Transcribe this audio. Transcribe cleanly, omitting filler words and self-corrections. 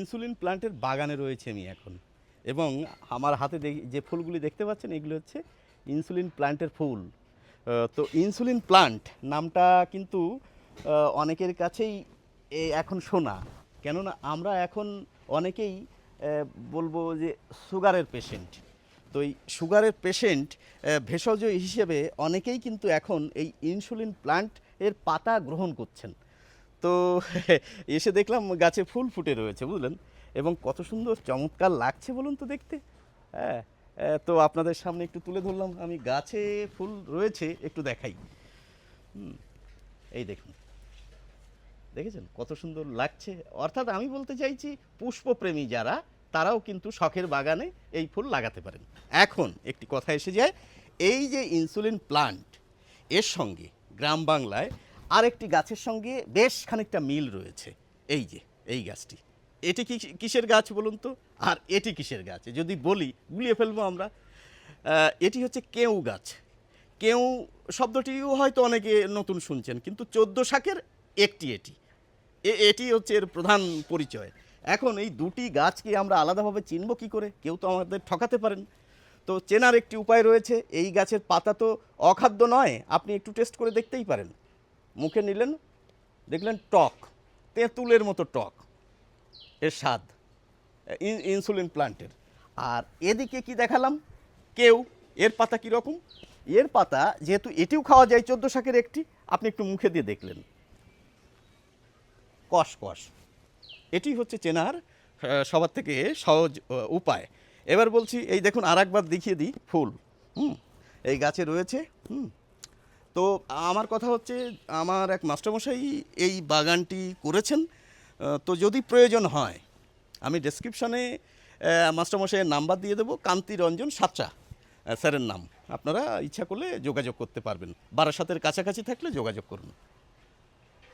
Insulin প্ল্যান্টের বাগানে রয়েছে আমি এখন, এবং আমার হাতে যে ফুলগুলি দেখতে পাচ্ছেন এগুলো হচ্ছে ইনসুলিন প্ল্যান্টের ফুল। তো ইনসুলিন প্ল্যান্ট নামটা কিন্তু অনেকের কাছেই এখন শোনা, কেননা আমরা এখন অনেকেই বলবো যে সুগারের পেশেন্ট। তো এই সুগারের পেশেন্ট ভেষজ হিসেবে অনেকেই কিন্তু এখন এই ইনসুলিন প্ল্যান্ট এর পাতা গ্রহণ করছেন। তো এসে দেখলাম গাছে ফুল ফুটে রয়েছে, বুঝলেন, এবং কত সুন্দর চমৎকার লাগছে বলুন তো দেখতে। হ্যাঁ, তো আপনাদের সামনে একটু তুলে ধরলাম, আমি গাছে ফুল রয়েছে একটু দেখাই। এই দেখুন, দেখেছেন কত সুন্দর লাগছে। অর্থাৎ আমি বলতে চাইছি পুষ্পপ্রেমী যারা, তারাও কিন্তু শখের বাগানে এই ফুল লাগাতে পারেন। এখন একটি কথা এসে যায়, এই যে ইনসুলিন প্লান্ট, এর সঙ্গে গ্রাম বাংলায় আরেকটি গাছের সঙ্গে বেশ খানিকটা মিল রয়েছে। এই যে এই গাছটি, এটি কি কিসের গাছ বলুন তো, আর এটি কিসের গাছ যদি বলি গুলিয়ে ফেলবো আমরা। এটি হচ্ছে কেউ গাছ। কেউ শব্দটিও হয়তো অনেকে নতুন শুনছেন, কিন্তু 14 শাকের একটি এটি। এটি হচ্ছে এর প্রধান পরিচয়। এখন এই দুটি গাছকে আমরা আলাদাভাবে চিনব কী করে? কেউ তো আমাদের ঠকাতে পারেন। তো চেনার একটি উপায় রয়েছে। এই গাছের পাতা তো অখাদ্য নয়, আপনি একটু টেস্ট করে দেখতেই পারেন। মুখে নিলেন, দেখলেন টক, তেঁতুলের মতো টক এর স্বাদ ইনসুলিন প্ল্যান্টের। আর এদিকে কি দেখালাম, কেউ, এর পাতা কীরকম? এর পাতা যেহেতু এটিও খাওয়া যায় 14 শাকের একটি, আপনি একটু মুখে দিয়ে দেখলেন, কষ কষ। এটি হচ্ছে চেনার সবার থেকে সহজ উপায়। এবার বলছি, এই দেখুন আর একবার দেখিয়ে দিই ফুল। এই গাছে রয়েছে। তো আমার কথা হচ্ছে, আমার এক মাস্টারমশাই এই বাগানটি করেছেন। তো যদি প্রয়োজন হয় আমি ডেসক্রিপশানে মাস্টারমশাইয়ের নাম্বার দিয়ে দেবো, কান্তিরঞ্জন সাঁতরা স্যারের নাম। আপনারা ইচ্ছা করলে যোগাযোগ করতে পারবেন, বারাসাতের কাছাকাছি থাকলে যোগাযোগ করুন।